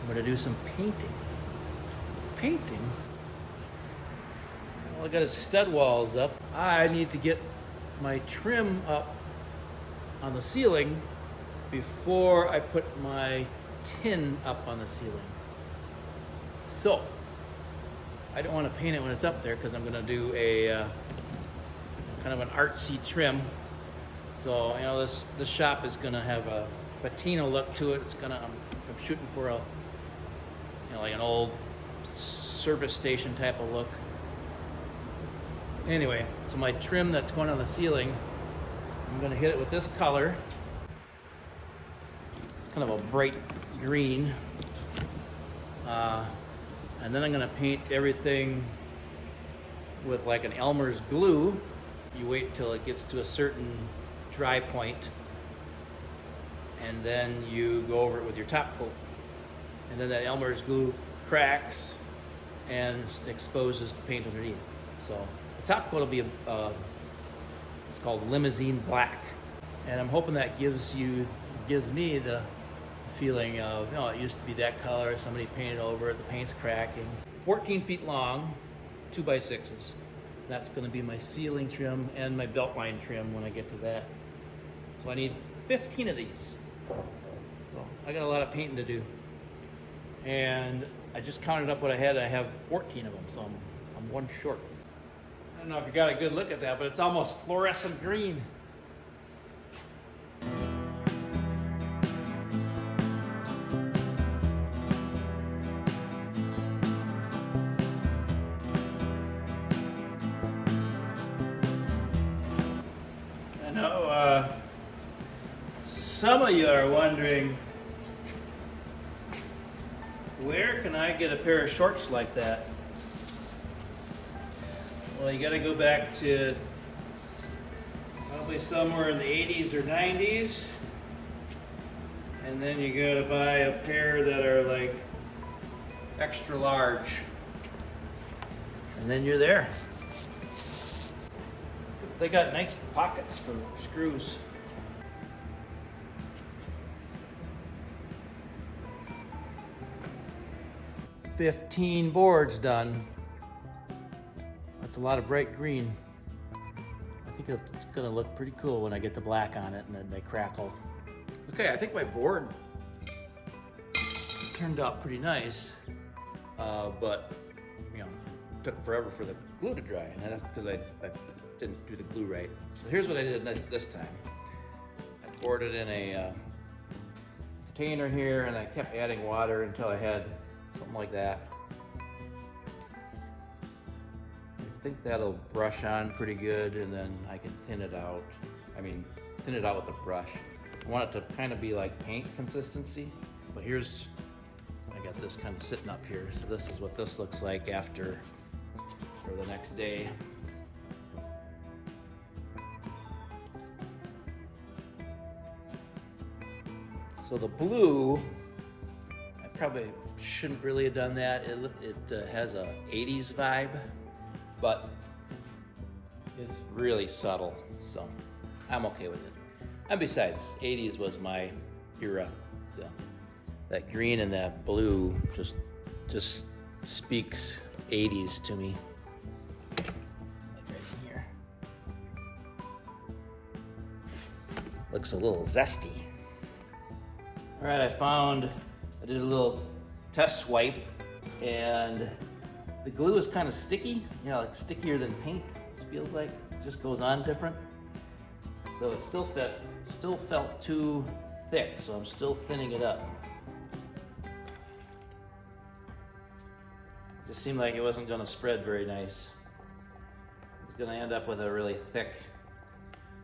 I'm gonna do some painting. Painting? Well, I got his stud walls up. I need to get my trim up on the ceiling before I put my tin up on the ceiling. So, I don't want to paint it when it's up there because I'm going to do a kind of an artsy trim. So, you know, this shop is going to have a patina look to it. It's gonna, I'm shooting for a, you know, like an old service station type of look. Anyway, so my trim that's going on the ceiling, I'm going to hit it with this color. It's kind of a bright green. And then I'm going to paint everything with like an Elmer's glue. You wait till it gets to a certain dry point, and then you go over it with your top coat. And then that Elmer's glue cracks and exposes the paint underneath. So the top coat will be it's called limousine black. And I'm hoping that gives me the feeling of, you know, it used to be that color, somebody painted over it, the paint's cracking. 14 feet long, 2x6s. That's gonna be my ceiling trim and my belt line trim when I get to that. So I need 15 of these. So I got a lot of painting to do. And I just counted up what I had. I have 14 of them, so I'm one short. I don't know if you got a good look at that, but it's almost fluorescent green. I know some of you are wondering, where can I get a pair of shorts like that? Well, you gotta go back to probably somewhere in the 80s or 90s. And then you gotta buy a pair that are like extra large. And then you're there. They got nice pockets for screws. $15 boards done. That's a lot of bright green. I think it's gonna look pretty cool when I get the black on it and then they crackle. Okay, I think my board turned out pretty nice, but you know, it took forever for the glue to dry, and that's because I didn't do the glue right. So here's what I did this time. I poured it in a container here, and I kept adding water until I had something like that. I think that'll brush on pretty good, and then I can thin it out. I mean, thin it out with a brush. I want it to kind of be like paint consistency. But here's, I got this kind of sitting up here. So this is what this looks like after, for the next day. So the blue, I probably shouldn't really have done that. It has a 80s vibe, but it's really subtle, so I'm okay with it. And besides, 80s was my era, so that green and that blue just speaks 80s to me. Like right here. Looks a little zesty. All right, I did a little test swipe, and the glue is kind of sticky, you know, like stickier than paint, it feels like. It just goes on different. So it still felt too thick, so I'm still thinning it up. Just seemed like it wasn't gonna spread very nice. It's gonna end up with a really thick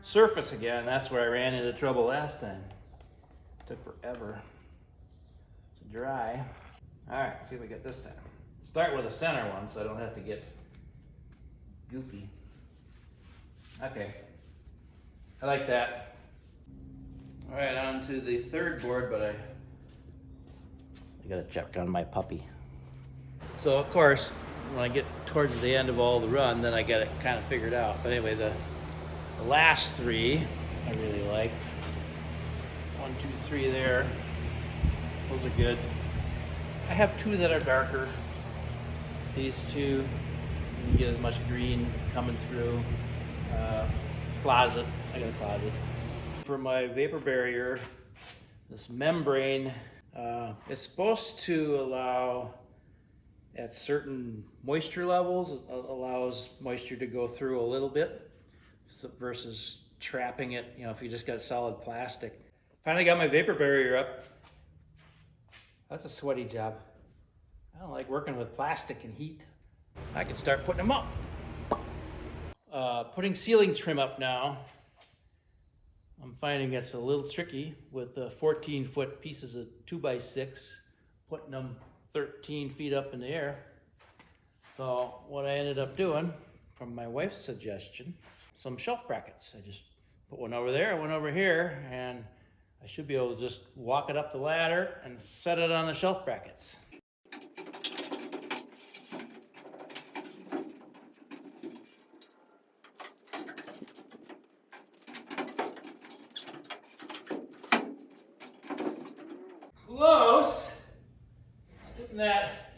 surface again. That's where I ran into trouble last time. It took forever to dry. All right, let's see what we get this time. Start with the center one so I don't have to get goofy. Okay, I like that. All right, on to the third board, but I gotta check on my puppy. So of course, when I get towards the end of all the run, then I get it kind of figured out. But anyway, the last three I really like. 1, 2, 3 there. Those are good. I have two that are darker. These two, you can get as much green coming through. Closet, I got a closet. For my vapor barrier, this membrane, it's supposed to allow, at certain moisture levels, it allows moisture to go through a little bit versus trapping it, you know, if you just got solid plastic. Finally got my vapor barrier up. That's a sweaty job. I don't like working with plastic and heat. I can start putting them up. Putting ceiling trim up now. I'm finding it's a little tricky with the 14-foot pieces of 2x6, putting them 13 feet up in the air. So what I ended up doing, from my wife's suggestion, some shelf brackets. I just put one over there, one over here, and I should be able to just walk it up the ladder and set it on the shelf brackets. Close. Getting that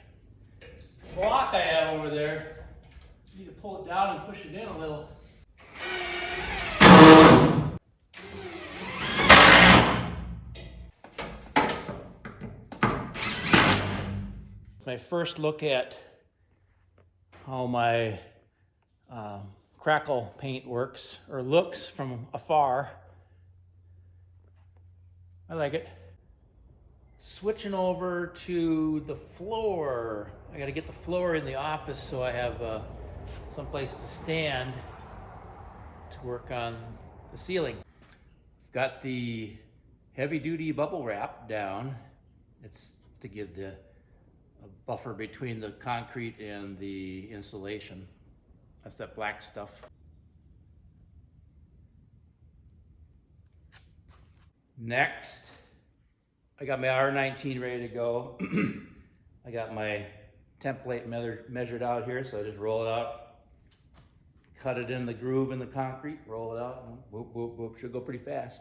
block I have over there. Need to pull it down and push it in a little. My first look at how my crackle paint works, or looks from afar. I like it. Switching over to the floor. I gotta get the floor in the office so I have someplace to stand to work on the ceiling. Got the heavy duty bubble wrap down. It's to give the buffer between the concrete and the insulation. That's that black stuff. Next, I got my R19 ready to go. I got my template measured out here, so I just roll it out, cut it in the groove in the concrete, roll it out, and whoop, whoop, whoop. Should go pretty fast.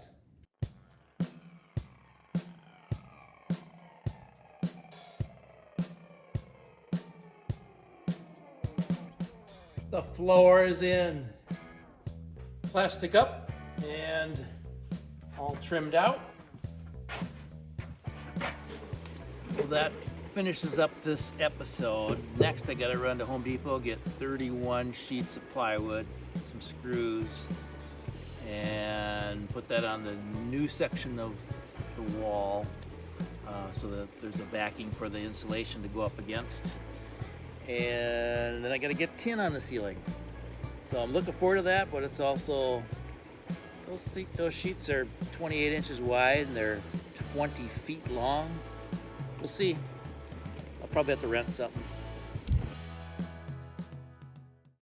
The floor is in. Plastic up and all trimmed out. Well, that finishes up this episode. Next, I gotta run to Home Depot, get 31 sheets of plywood, some screws, and put that on the new section of the wall so that there's a backing for the insulation to go up against. And then I gotta get tin on the ceiling. So I'm looking forward to that, but it's also, those sheets are 28 inches wide and they're 20 feet long. We'll see. I'll probably have to rent something.